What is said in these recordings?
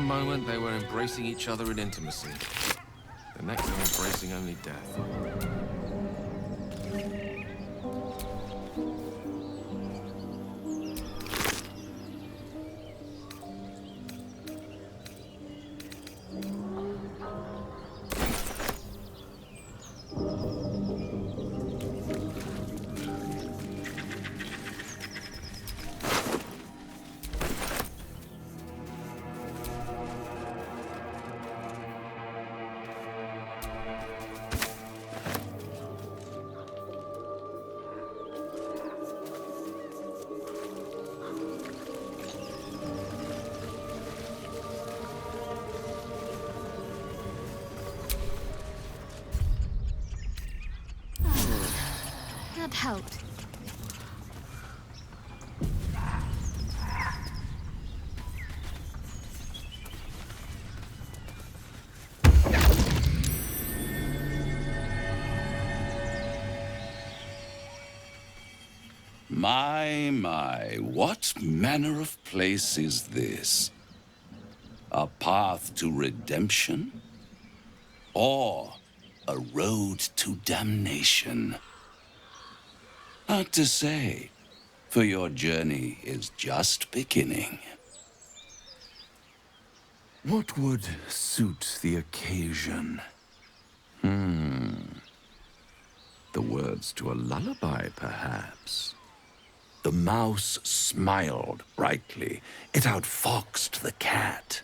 One moment they were embracing each other in intimacy. The next they're embracing only death. That helped. My, what manner of place is this? A path to redemption? Or a road to damnation? Hard to say, for your journey is just beginning. What would suit the occasion? The words to a lullaby, perhaps. The mouse smiled brightly. It outfoxed the cat.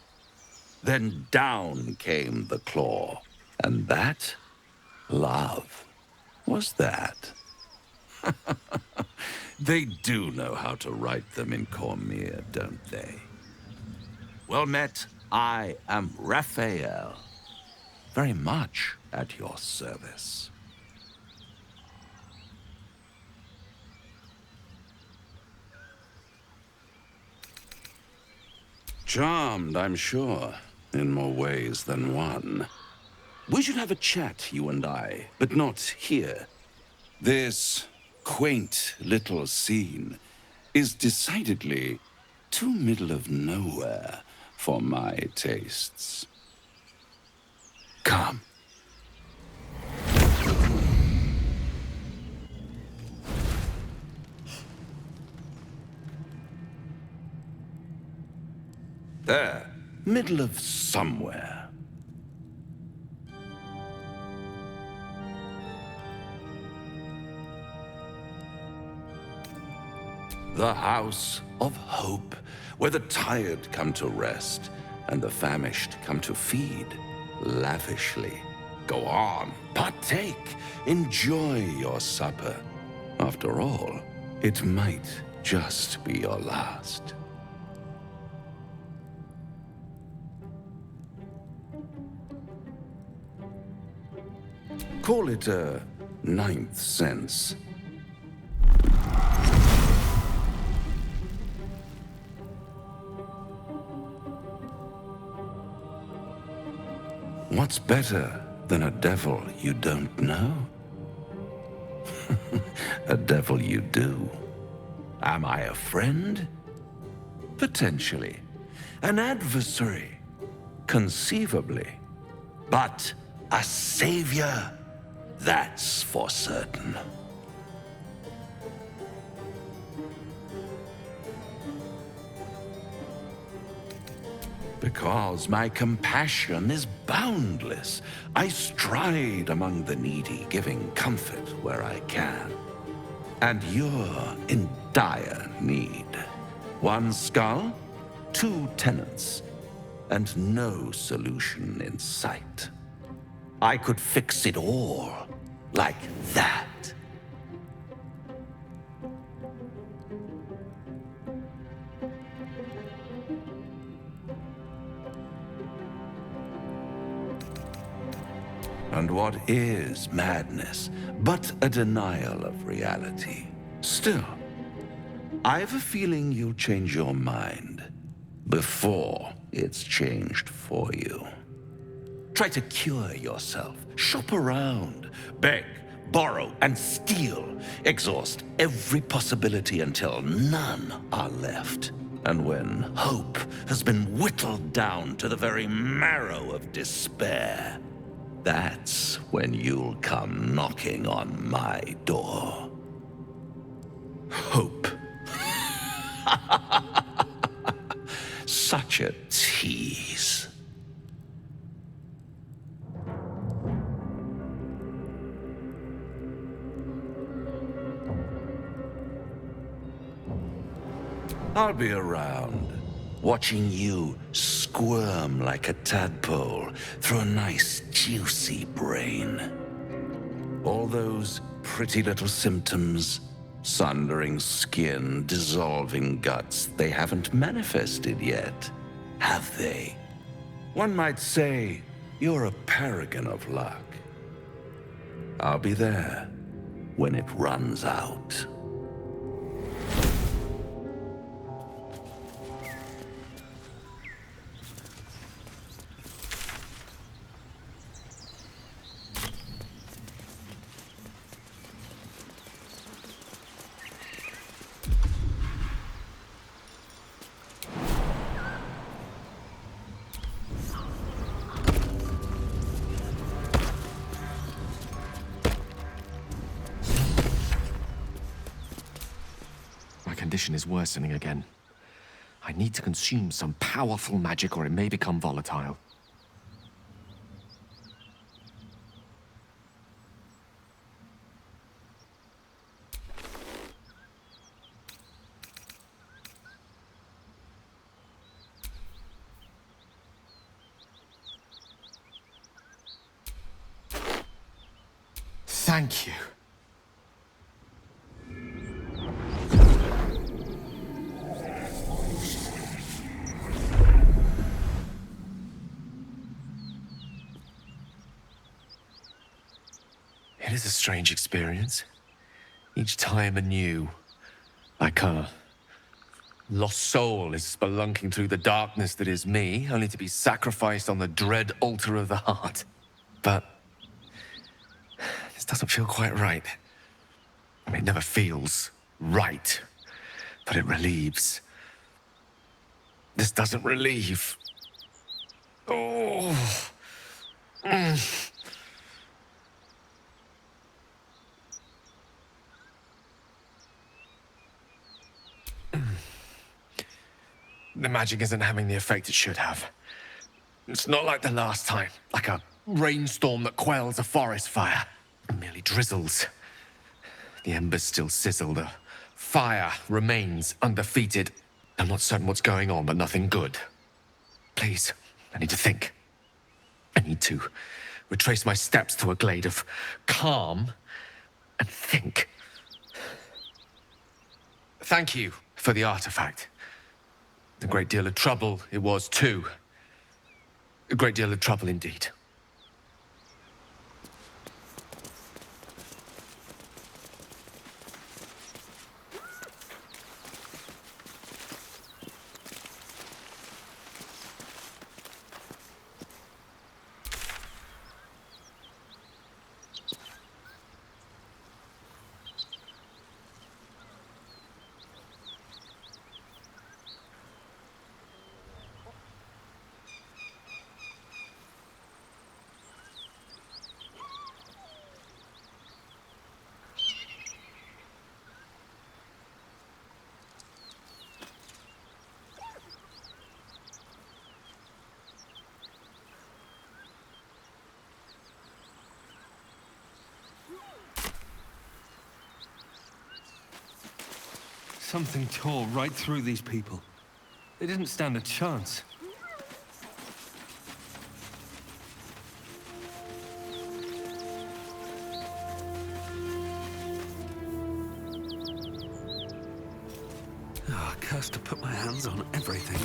Then down came the claw. And that, love, was that. They do know how to write them in Cormier, don't they? Well met, I am Raphael. Very much at your service. Charmed, I'm sure, in more ways than one. We should have a chat, you and I, but not here. This quaint little scene is decidedly too middle of nowhere for my tastes. Come. There, middle of somewhere. The house of hope, where the tired come to rest and the famished come to feed lavishly. Go on, partake, enjoy your supper. After all, it might just be your last. Call it a ninth sense. What's better than a devil you don't know? A devil you do. Am I a friend? Potentially. An adversary? Conceivably. But a savior? That's for certain. Because my compassion is boundless. I stride among the needy, giving comfort where I can. And you're in dire need. One skull, two tenants, and no solution in sight. I could fix it all, like that. And what is madness but a denial of reality? Still, I've a feeling you'll change your mind before it's changed for you. Try to cure yourself, shop around, beg, borrow, and steal. Exhaust every possibility until none are left. And when hope has been whittled down to the very marrow of despair, that's when you'll come knocking on my door. Hope. Such a tease. I'll be around, watching you squirm like a tadpole through a nice, juicy brain. All those pretty little symptoms, sundering skin, dissolving guts, they haven't manifested yet, have they? One might say you're a paragon of luck. I'll be there when it runs out. Condition is worsening again. I need to consume some powerful magic or it may become volatile. Thank you. It is a strange experience. Each time anew. Like a lost soul is spelunking through the darkness that is me, only to be sacrificed on the dread altar of the heart. But this doesn't feel quite right. It never feels right, but it relieves. This doesn't relieve. Oh. The magic isn't having the effect it should have. It's not like the last time, like a rainstorm that quells a forest fire. It merely drizzles. The embers still sizzle, the fire remains undefeated. I'm not certain what's going on, but nothing good. Please, I need to think. I need to retrace my steps to a glade of calm and think. Thank you for the artifact. A great deal of trouble it was, too. A great deal of trouble indeed. Something tore right through these people. They didn't stand a chance. Oh, cursed to put my hands on everything.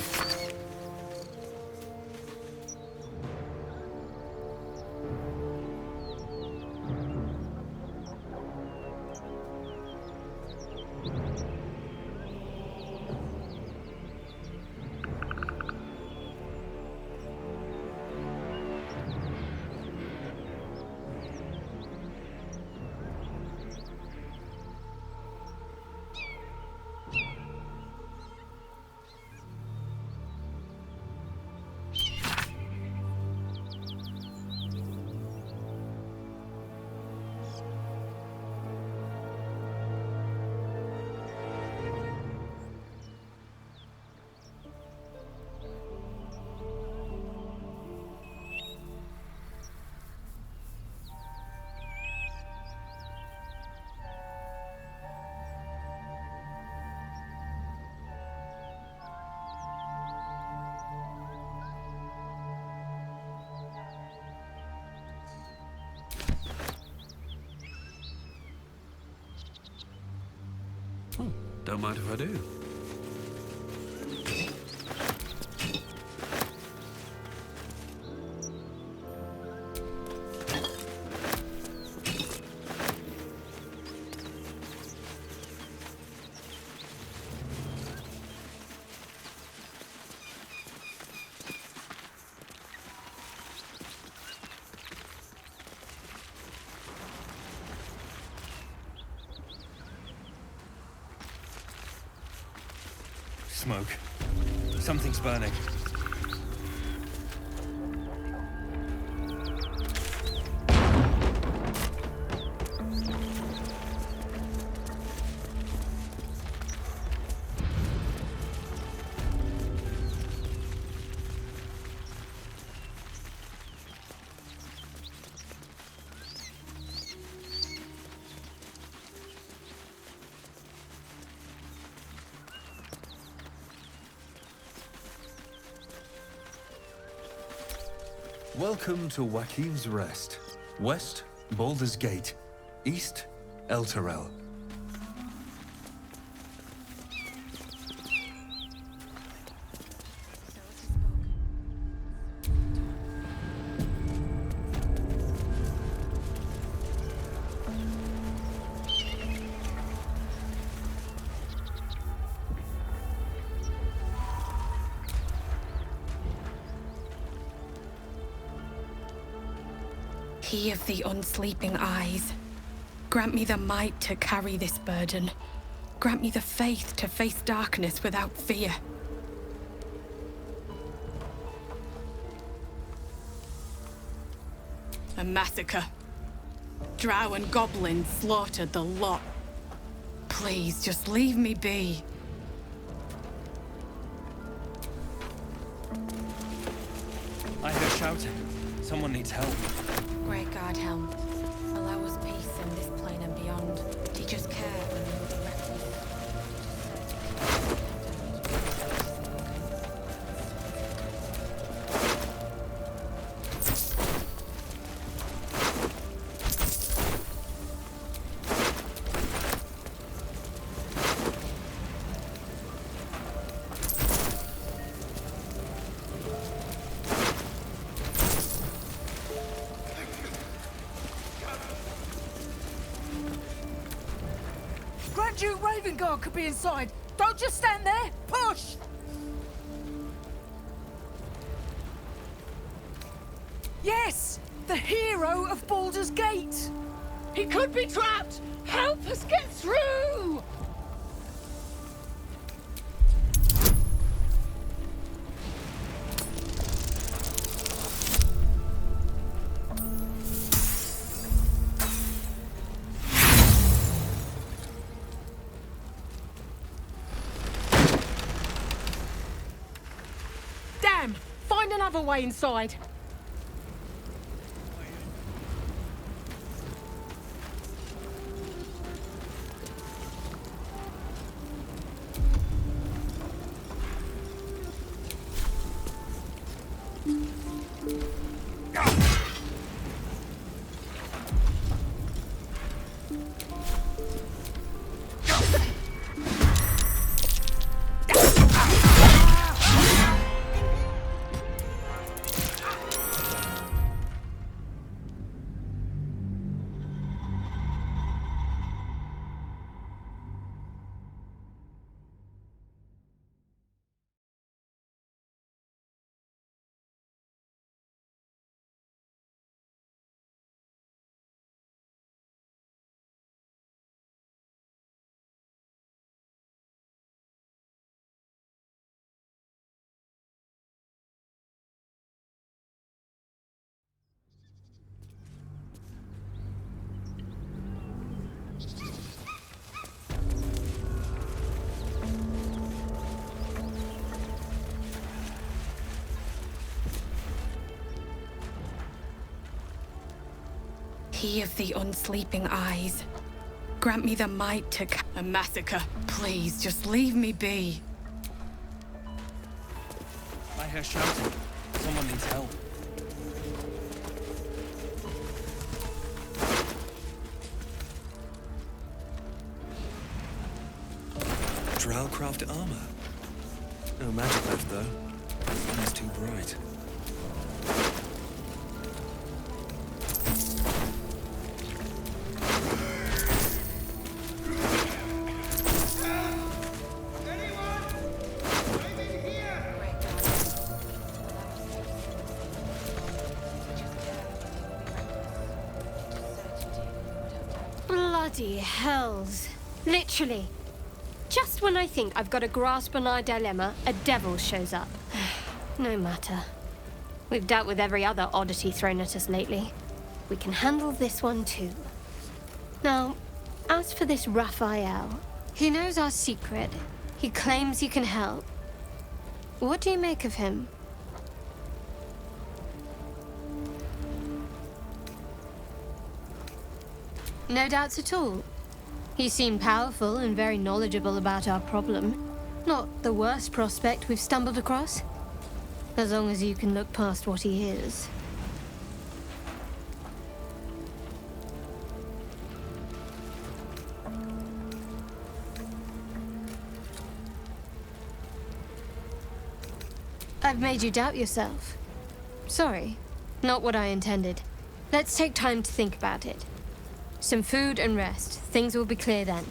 Don't mind if I do. Smoke. Something's burning. Welcome to Joaquin's Rest. West, Baldurs Gate. East, El Terrell. He of the unsleeping eyes, grant me the might to carry this burden. Grant me the faith to face darkness without fear. A massacre. Drow and goblins slaughtered the lot. Please, just leave me be. I hear shouting. Someone needs help. Great God, Helm. Allow us peace in this plane and beyond. Teach us care when we will direct Grand Duke Ravengard could be inside. Don't just stand there. Push! Yes! The hero of Baldur's Gate! He could be trapped! Help us get through! Damn! Find another way inside. He of the unsleeping eyes, grant me the might to a massacre. Please, just leave me be. I hear shouting. Someone needs help. Drowcraft armor. No magic left, though. The fire's too bright. Bloody hells. Literally. Just when I think I've got a grasp on our dilemma, a devil shows up. No matter. We've dealt with every other oddity thrown at us lately. We can handle this one too. Now, as for this Raphael, he knows our secret. He claims he can help. What do you make of him? No doubts at all. He seemed powerful and very knowledgeable about our problem. Not the worst prospect we've stumbled across. As long as you can look past what he is. I've made you doubt yourself. Sorry, not what I intended. Let's take time to think about it. Some food and rest. Things will be clear then.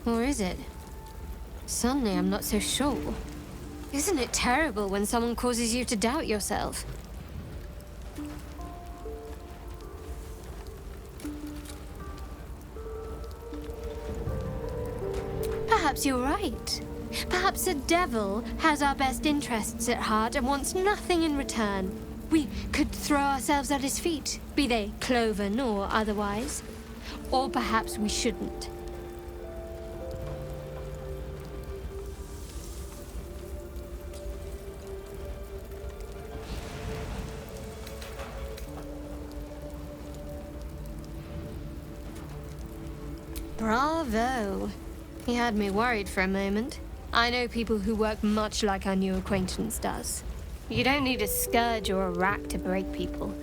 Or is it? Suddenly I'm not so sure. Isn't it terrible when someone causes you to doubt yourself? Perhaps you're right. Perhaps the devil has our best interests at heart and wants nothing in return. We could throw ourselves at his feet, be they cloven or otherwise. Or perhaps we shouldn't. Bravo. He had me worried for a moment. I know people who work much like our new acquaintance does. You don't need a scourge or a rack to break people.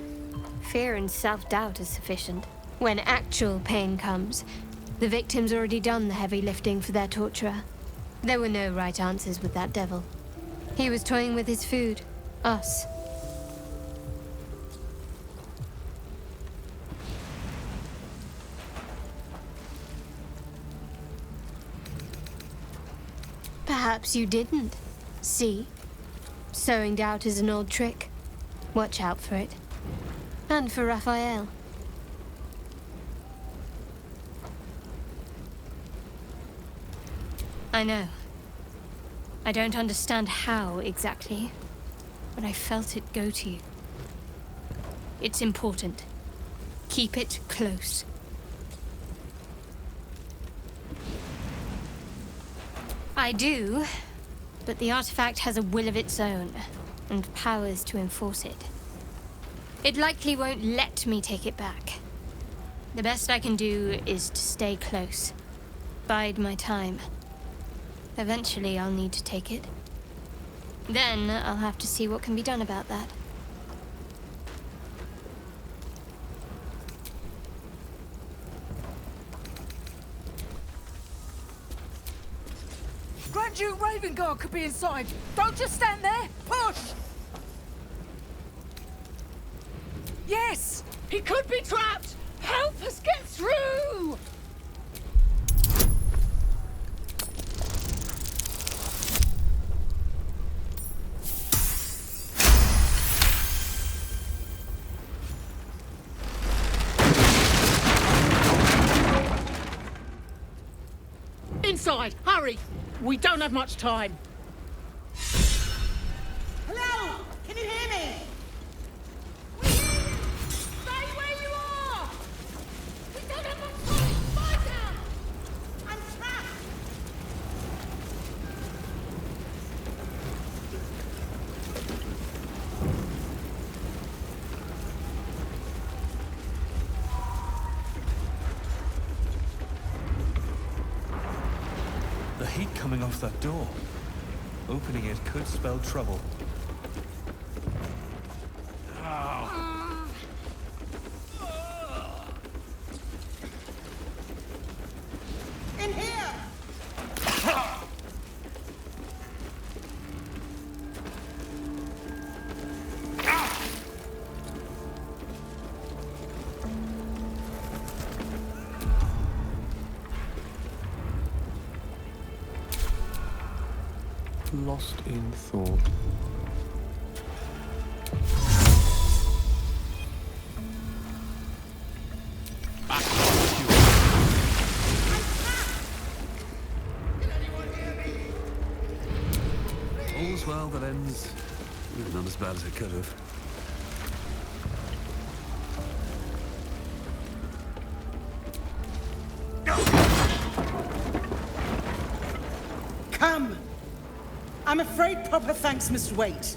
Fear and self-doubt is sufficient. When actual pain comes, the victim's already done the heavy lifting for their torturer. There were no right answers with that devil. He was toying with his food. Us. Perhaps you didn't. See? Sowing doubt is an old trick. Watch out for it. And for Raphael. I know. I don't understand how exactly, but I felt it go to you. It's important. Keep it close. I do, but the artifact has a will of its own, and powers to enforce it. It likely won't let me take it back. The best I can do is to stay close. Bide my time. Eventually I'll need to take it. Then I'll have to see what can be done about that. Grand Duke Ravengard could be inside. Don't just stand there. Push! Yes! He could be trapped! Help us get through! Inside! Hurry! We don't have much time. Hello? Can you hear me? Stay where you are! We don't have much time! Find out! I'm trapped. The heat coming off that door. Opening it could spell trouble. lost in thought. All's well that ends. Not as bad as it could have. Come! I'm afraid proper thanks must wait.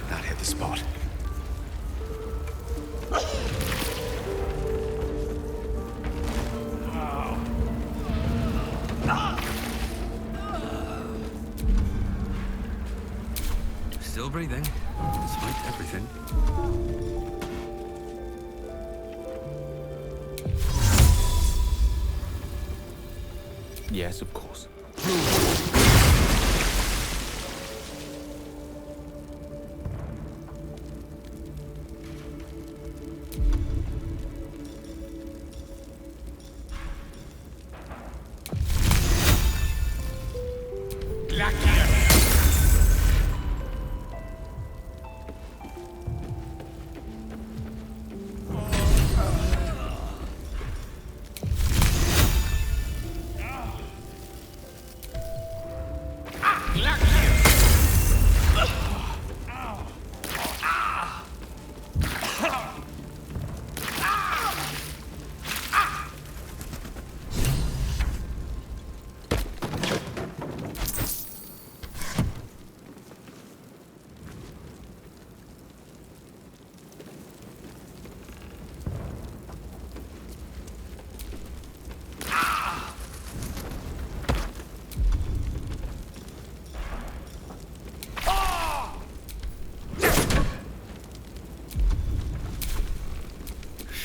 That hit the spot. Still breathing, despite everything. Yes, of course.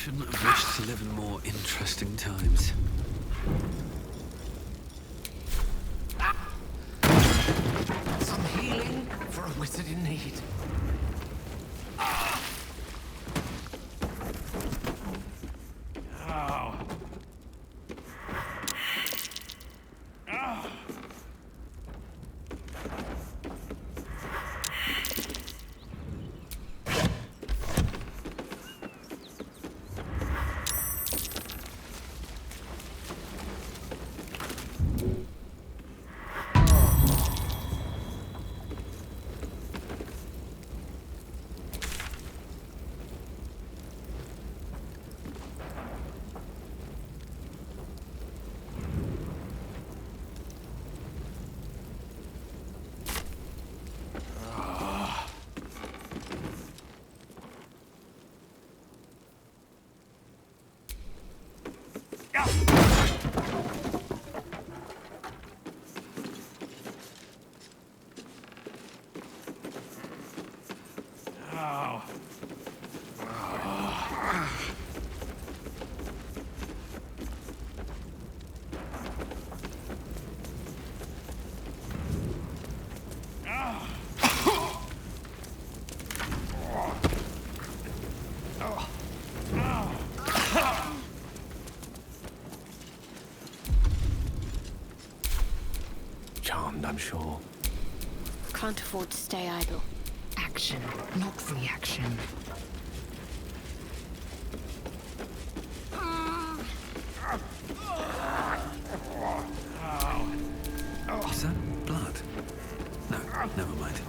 Shouldn't have wished to live in more interesting times. Some healing for a wizard in need. I'm sure. Can't afford to stay idle. Action, not reaction. Is that blood? No, never mind.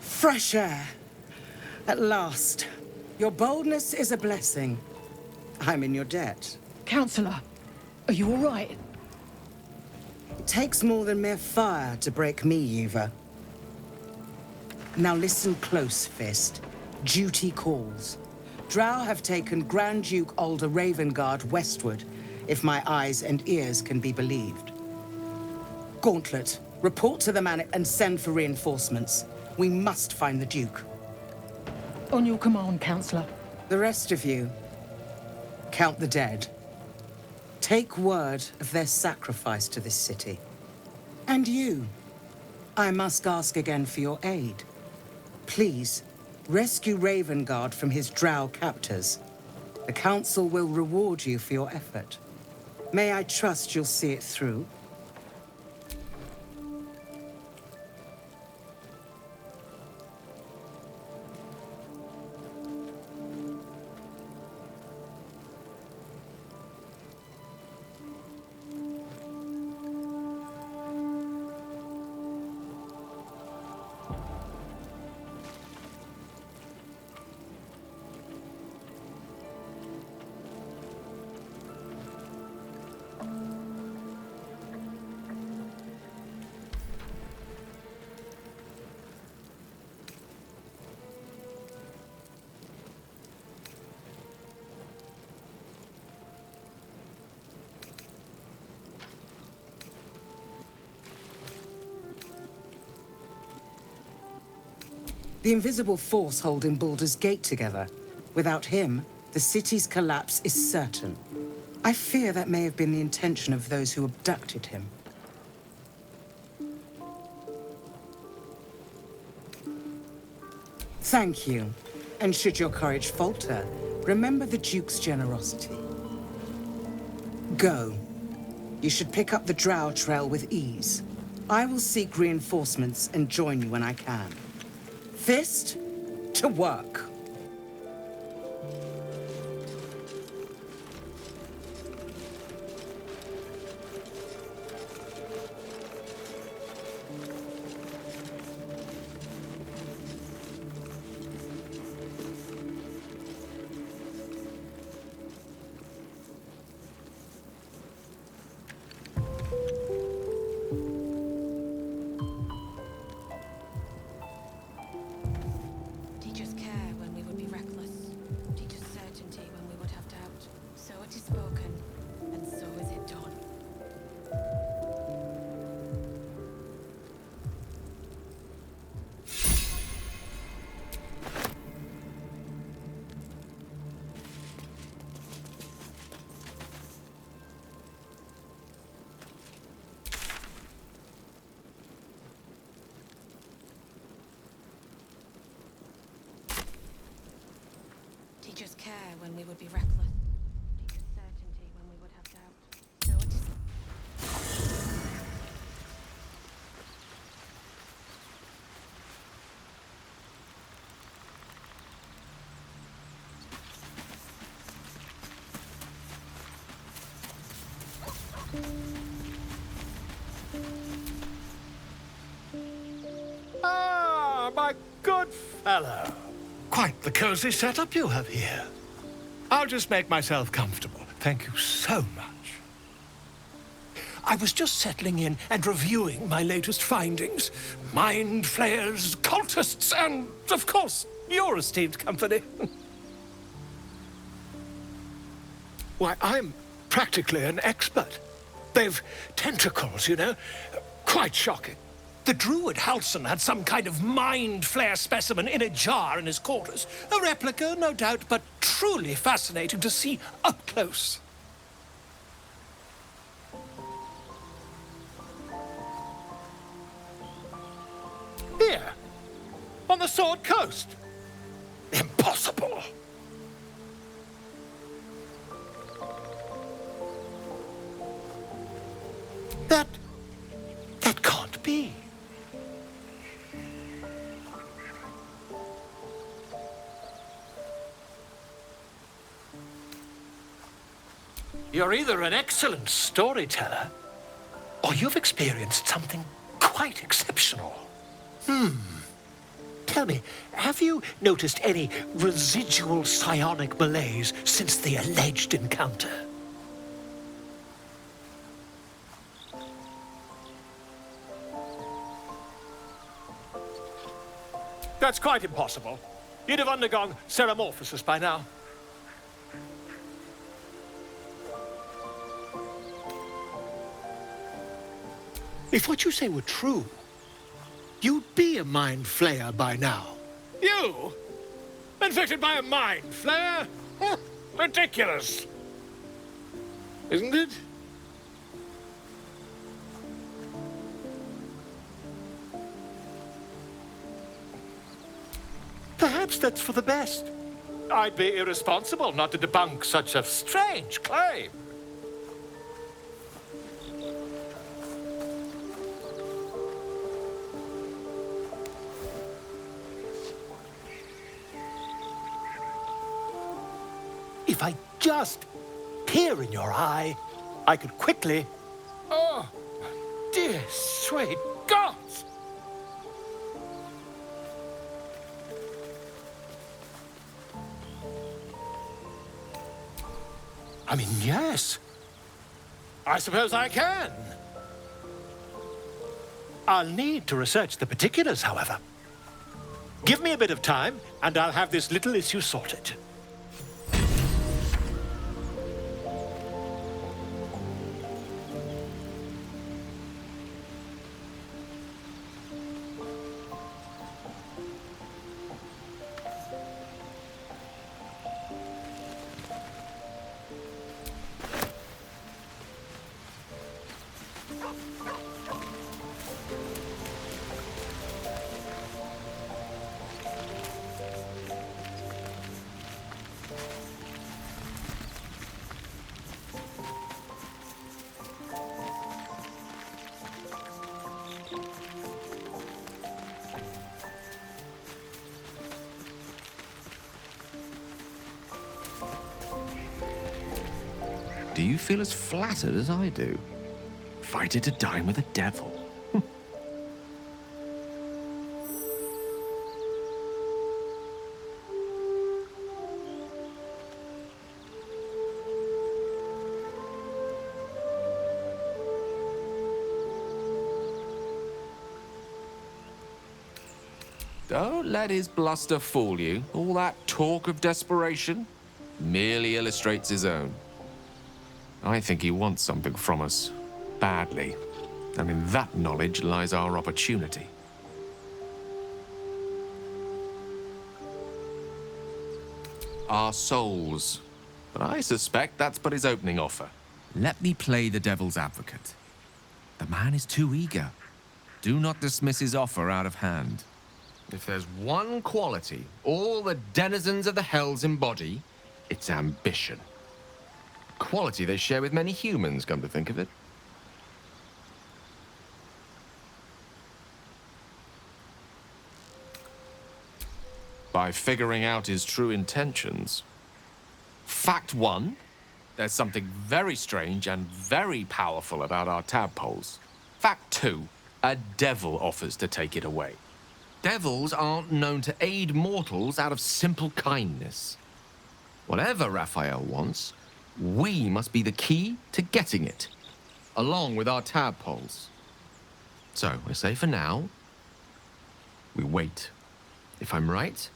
Fresh air. At last. Your boldness is a blessing. I'm in your debt. Counselor, are you all right? It takes more than mere fire to break me, Yuva. Now listen close, Fist. Duty calls. Drow have taken Grand Duke Alder Ravengard westward, if my eyes and ears can be believed. Gauntlet, report to the man and send for reinforcements. We must find the Duke. On your command, Counselor. The rest of you, count the dead. Take word of their sacrifice to this city. And you, I must ask again for your aid. Please, rescue Ravengard from his drow captors. The Council will reward you for your effort. May I trust you'll see it through? The invisible force holding Baldur's Gate together. Without him, the city's collapse is certain. I fear that may have been the intention of those who abducted him. Thank you. And should your courage falter, remember the Duke's generosity. Go. You should pick up the Drow trail with ease. I will seek reinforcements and join you when I can. Fist, to work. Teachers care when we would be reckless. Teachers certainty when we would have doubt. So it is. Ah, my good fellow. Quite the cozy setup you have here. I'll just make myself comfortable. Thank you so much. I was just settling in and reviewing my latest findings. Mind flayers, cultists, and, of course, your esteemed company. Why, I'm practically an expert. They've tentacles, you know. Quite shocking. The druid Halson had some kind of mind flare specimen in a jar in his quarters. A replica, no doubt, but truly fascinating to see up close. Here, on the Sword Coast. Impossible. That can't be. You're either an excellent storyteller, or you've experienced something quite exceptional. Tell me, have you noticed any residual psionic malaise since the alleged encounter? That's quite impossible. You'd have undergone ceramorphosis by now. If what you say were true, you'd be a mind flayer by now. You? Infected by a mind flayer? Ridiculous. Isn't it? Perhaps that's for the best. I'd be irresponsible not to debunk such a strange claim. If I just peer in your eye, I could quickly... Oh, dear sweet gods! I mean, yes. I suppose I can. I'll need to research the particulars, however. Give me a bit of time, and I'll have this little issue sorted. Do you feel as flattered as I do? Invited to dine with a devil. Don't let his bluster fool you. All that talk of desperation merely illustrates his own. I think he wants something from us, badly. And in that knowledge lies our opportunity. Our souls. But I suspect that's but his opening offer. Let me play the devil's advocate. The man is too eager. Do not dismiss his offer out of hand. If there's one quality all the denizens of the hells embody, it's ambition. Quality they share with many humans, come to think of it. By figuring out his true intentions. Fact one, there's something very strange and very powerful about our tadpoles. Fact two, a devil offers to take it away. Devils aren't known to aid mortals out of simple kindness. Whatever Raphael wants, we must be the key to getting it, along with our tadpoles. So, I say for now, we wait. If I'm right,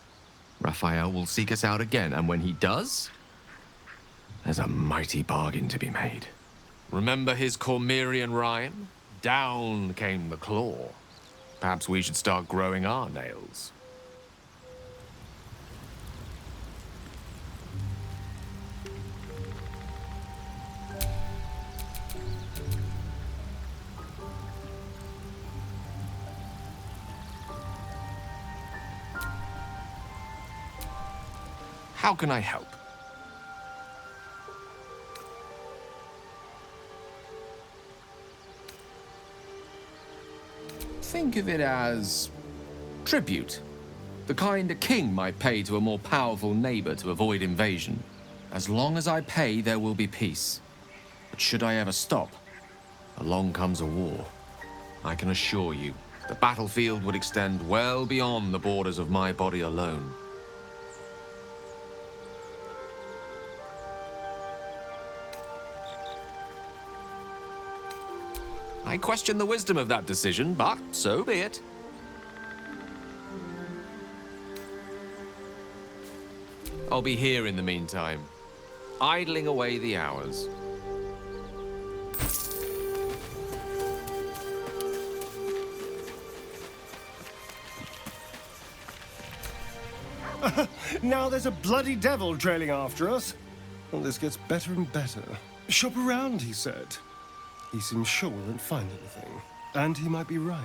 Raphael will seek us out again, and when he does, there's a mighty bargain to be made. Remember his Cormyrean rhyme? Down came the claw. Perhaps we should start growing our nails. How can I help? Think of it as tribute. The kind a king might pay to a more powerful neighbor to avoid invasion. As long as I pay, there will be peace. But should I ever stop, along comes a war. I can assure you, the battlefield would extend well beyond the borders of my body alone. I question the wisdom of that decision, but so be it. I'll be here in the meantime, idling away the hours. Now there's a bloody devil trailing after us. Well, this gets better and better. Shop around, he said. He seems sure we won't find anything. And he might be right.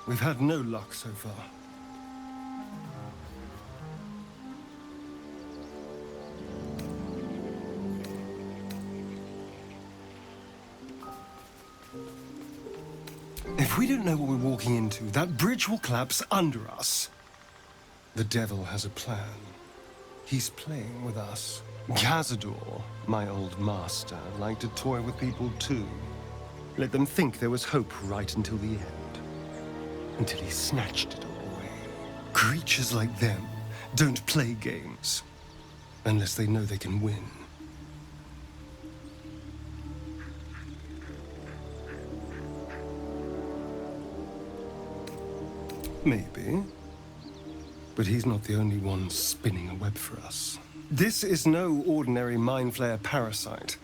We've had no luck so far. If we don't know what we're walking into, that bridge will collapse under us. The devil has a plan. He's playing with us. Cazador, my old master, liked to toy with people too. Let them think there was hope right until the end. Until he snatched it all away. Creatures like them don't play games. Unless they know they can win. Maybe. But he's not the only one spinning a web for us. This is no ordinary Mind Flayer parasite.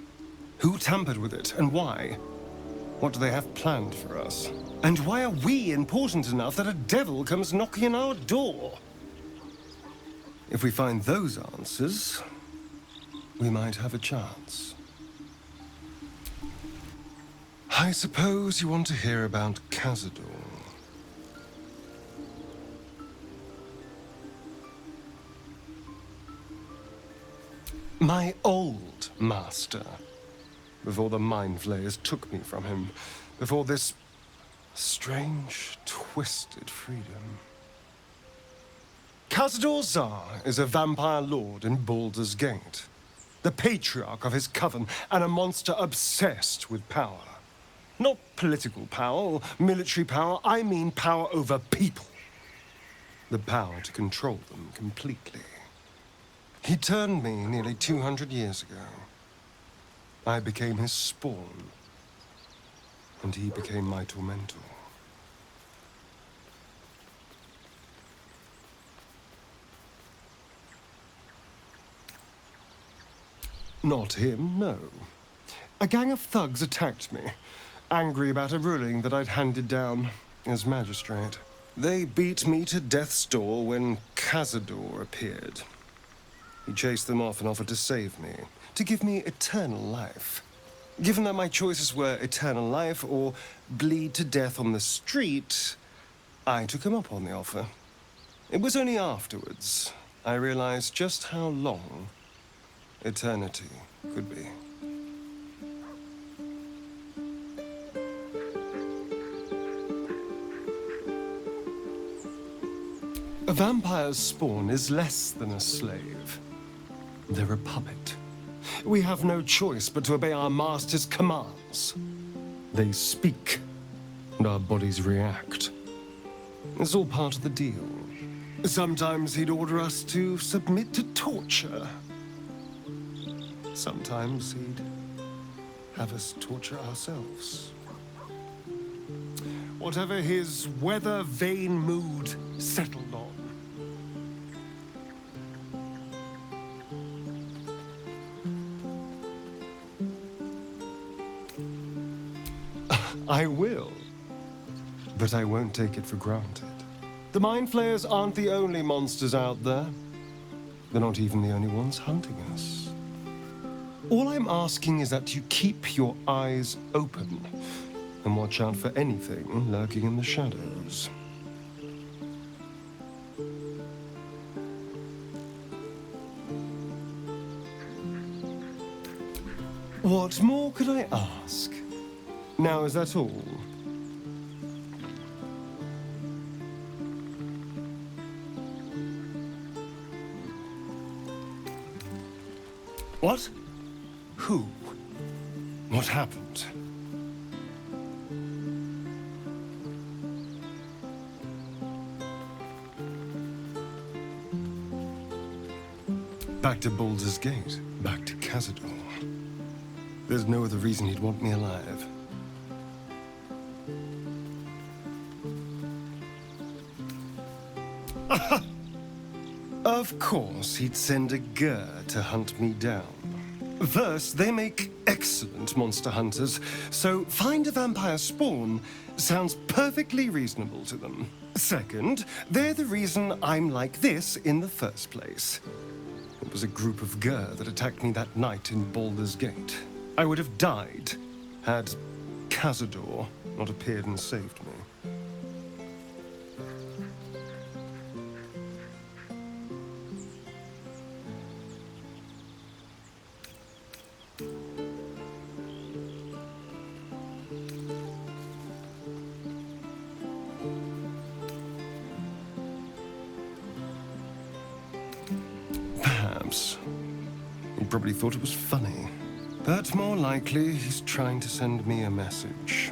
Who tampered with it, and why? What do they have planned for us? And why are we important enough that a devil comes knocking on our door? If we find those answers, we might have a chance. I suppose you want to hear about Cazador. My old master. Before the Mind Flayers took me from him. Before this strange, twisted freedom. Cazador Zar is a vampire lord in Baldur's Gate. The patriarch of his coven and a monster obsessed with power. Not political power or military power, I mean power over people. The power to control them completely. He turned me nearly 200 years ago. I became his spawn, and he became my tormentor. Not him, no. A gang of thugs attacked me, angry about a ruling that I'd handed down as magistrate. They beat me to death's door when Cazador appeared. He chased them off and offered to save me, to give me eternal life. Given that my choices were eternal life or bleed to death on the street, I took him up on the offer. It was only afterwards I realized just how long eternity could be. A vampire's spawn is less than a slave. They're a puppet. We have no choice but to obey our master's commands. They speak, and our bodies react. It's all part of the deal. Sometimes he'd order us to submit to torture. Sometimes he'd have us torture ourselves. Whatever his weather-vane mood settled on. I will, but I won't take it for granted. The Mind Flayers aren't the only monsters out there. They're not even the only ones hunting us. All I'm asking is that you keep your eyes open and watch out for anything lurking in the shadows. What more could I ask? Now, is that all? What? Who? What happened? Back to Baldur's Gate. Back to Cazador. There's no other reason he'd want me alive. Of course, he'd send a Gur to hunt me down. First, they make excellent monster hunters, so find a vampire spawn sounds perfectly reasonable to them. Second, they're the reason I'm like this in the first place. It was a group of Gur that attacked me that night in Baldur's Gate. I would have died had Cazador not appeared and saved me. Perhaps. He probably thought it was funny. But more likely, he's trying to send me a message.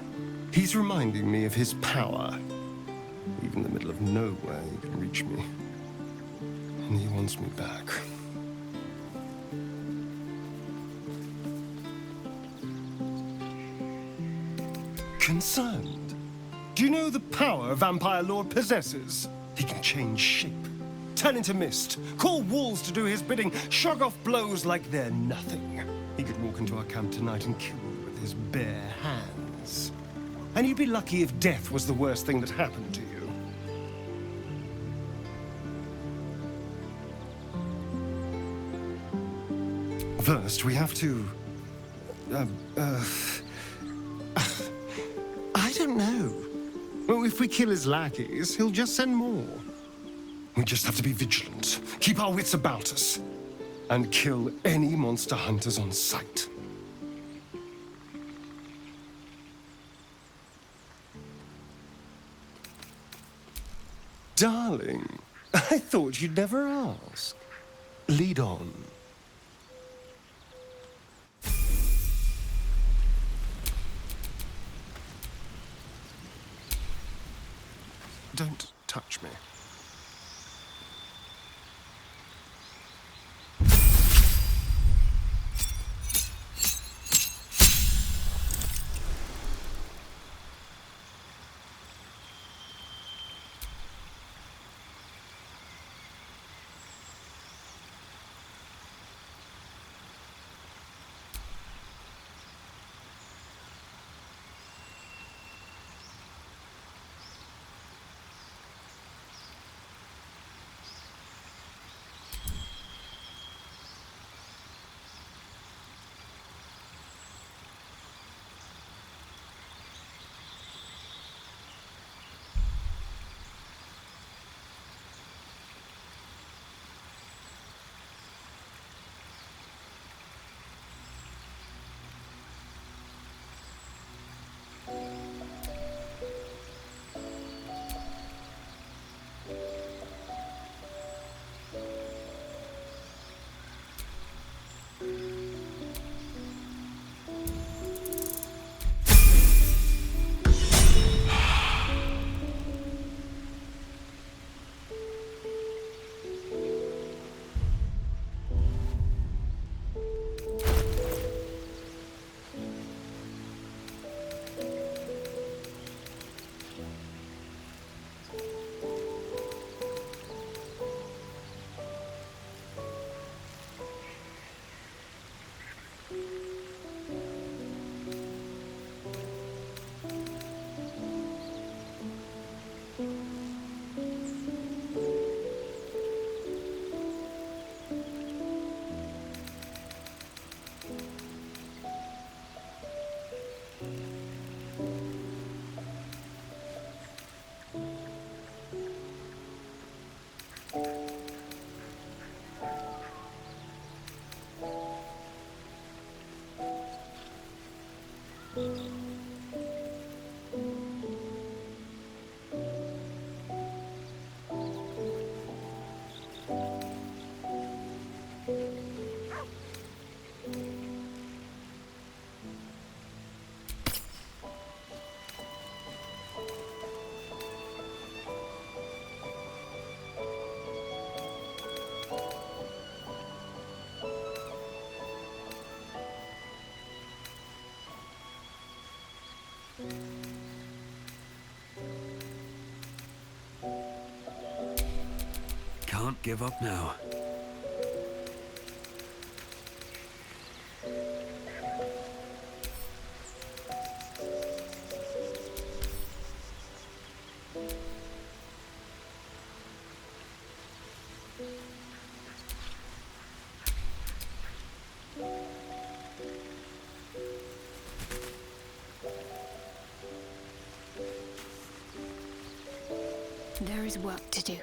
He's reminding me of his power. Even in the middle of nowhere, he can reach me. And he wants me back. Concerned? Do you know the power a vampire lord possesses? He can change shape, turn into mist, call walls to do his bidding, shrug off blows like they're nothing. He could walk into our camp tonight and kill me with his bare hands. And you'd be lucky if death was the worst thing that happened to you. First, we have to... I don't know. Well, if we kill his lackeys, he'll just send more. We just have to be vigilant, keep our wits about us, and kill any monster hunters on sight. Darling, I thought you'd never ask. Lead on. Don't touch me. Can't give up now. There is work to do.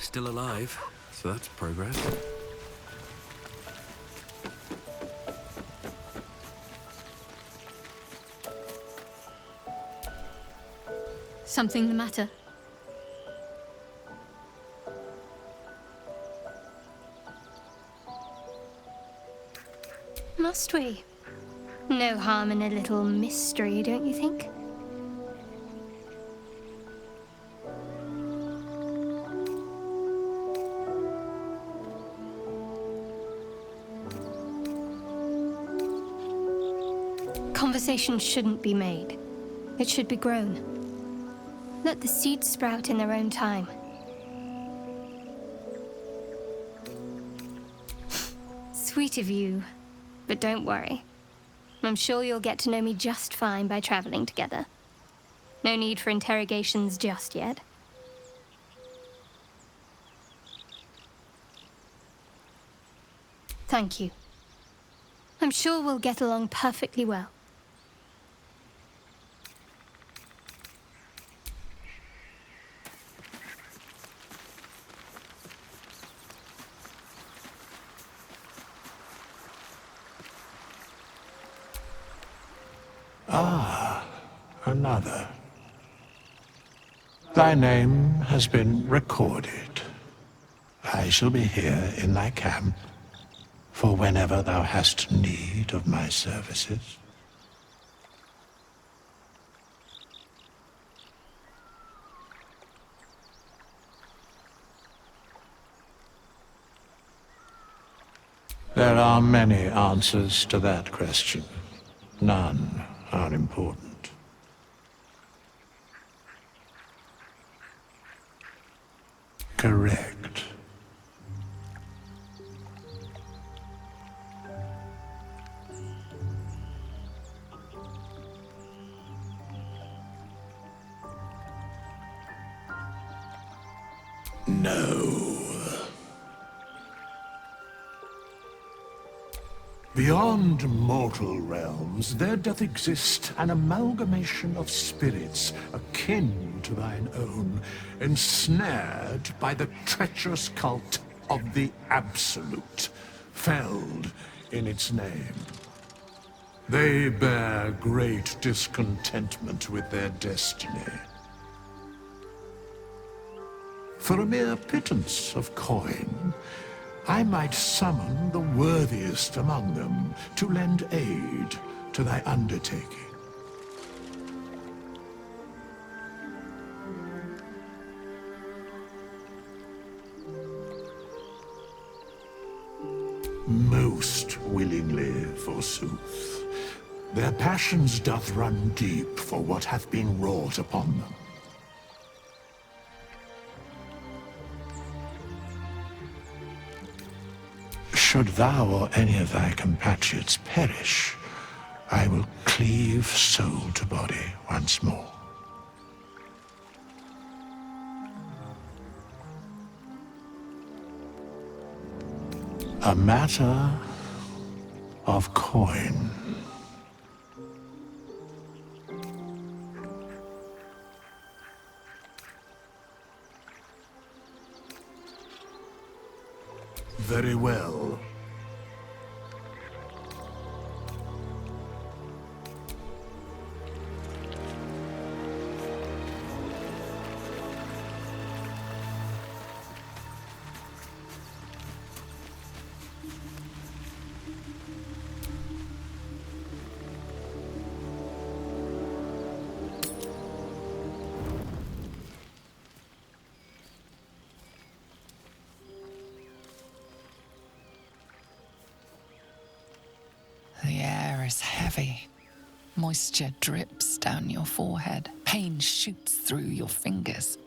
Still alive, so that's progress. Something the matter? Must we? No harm in a little mystery, don't you think? Conversation shouldn't be made. It should be grown. Let the seeds sprout in their own time. Sweet of you, but don't worry. I'm sure you'll get to know me just fine by traveling together. No need for interrogations just yet. Thank you. I'm sure we'll get along perfectly well. Another. Thy name has been recorded. I shall be here in thy camp for whenever thou hast need of my services. There are many answers to that question. None are important. Correct. No. Beyond mortal realms, there doth exist an amalgamation of spirits akin to thine own, ensnared by the treacherous cult of the Absolute, felled in its name. They bear great discontentment with their destiny. For a mere pittance of coin, I might summon the worthiest among them to lend aid to thy undertaking. Most willingly, forsooth. Their passions doth run deep for what hath been wrought upon them. Should thou or any of thy compatriots perish, I will cleave soul to body once more. A matter of coin. Very well. The air is heavy. Moisture drips down your forehead. Pain shoots through your fingers.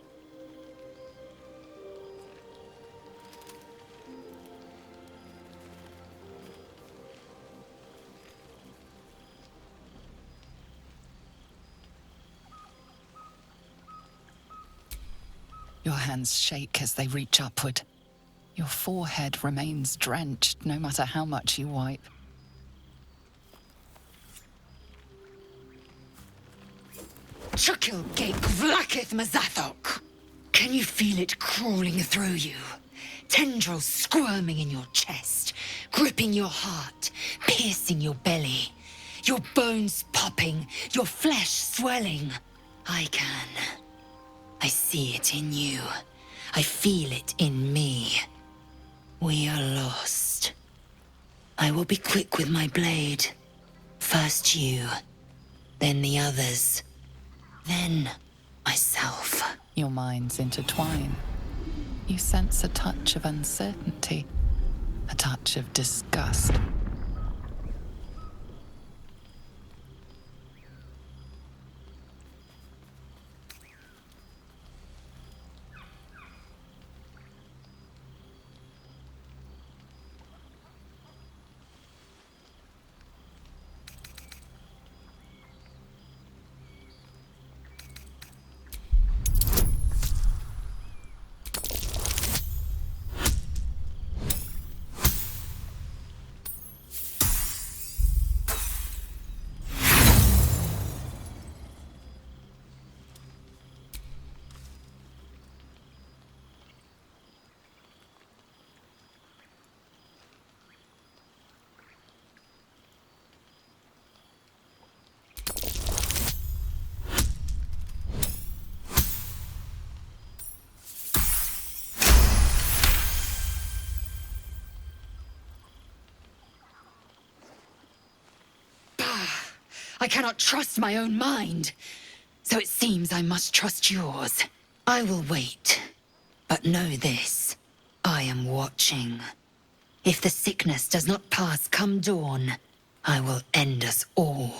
Your hands shake as they reach upward. Your forehead remains drenched no matter how much you wipe. Chukil Gate Vlakith Mazathok! Can you feel it crawling through you? Tendrils squirming in your chest, gripping your heart, piercing your belly. Your bones popping, your flesh swelling. I can. I see it in you. I feel it in me. We are lost. I will be quick with my blade. First you, then the others. Then, myself. Your minds intertwine. You sense a touch of uncertainty, a touch of disgust. I cannot trust my own mind. So it seems I must trust yours. I will wait. But know this. I am watching. If the sickness does not pass come dawn, I will end us all.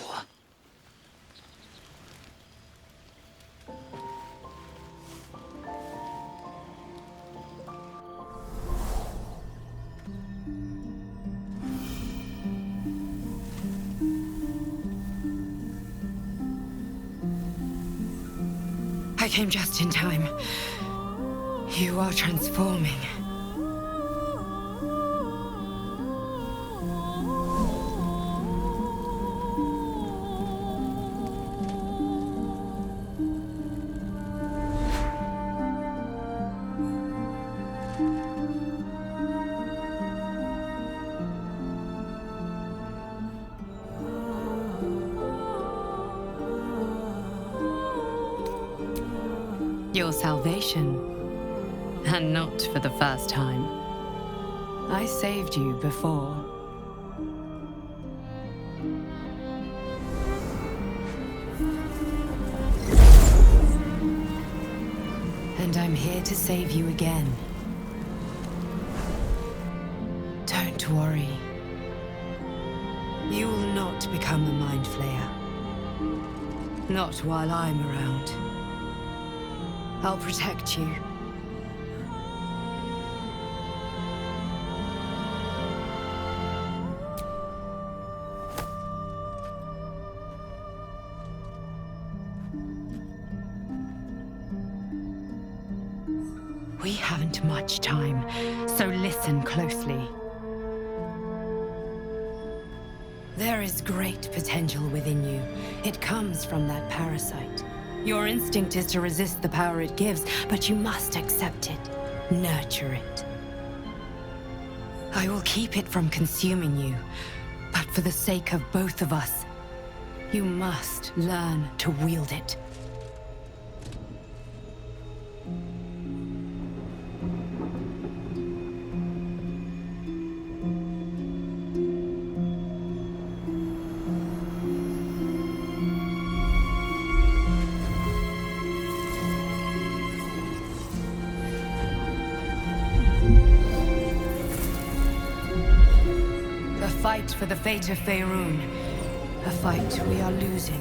I came just in time. You are transforming. Your salvation. And not for the first time. I saved you before. And I'm here to save you again. Don't worry. You will not become a mind flayer. Not while I'm around. I'll protect you. We haven't much time, so listen closely. There is great potential within you. It comes from that parasite. Your instinct is to resist the power it gives, but you must accept it. Nurture it. I will keep it from consuming you, but for the sake of both of us, you must learn to wield it. A fight for the fate of Faerun. A fight we are losing.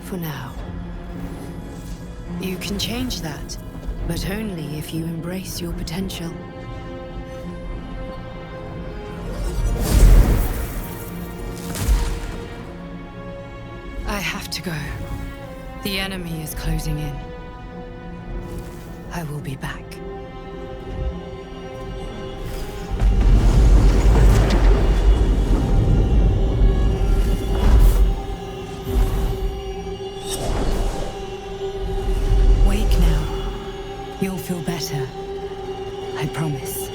For now. You can change that, but only if you embrace your potential. I have to go. The enemy is closing in. I will be back. Wake now. You'll feel better. I promise.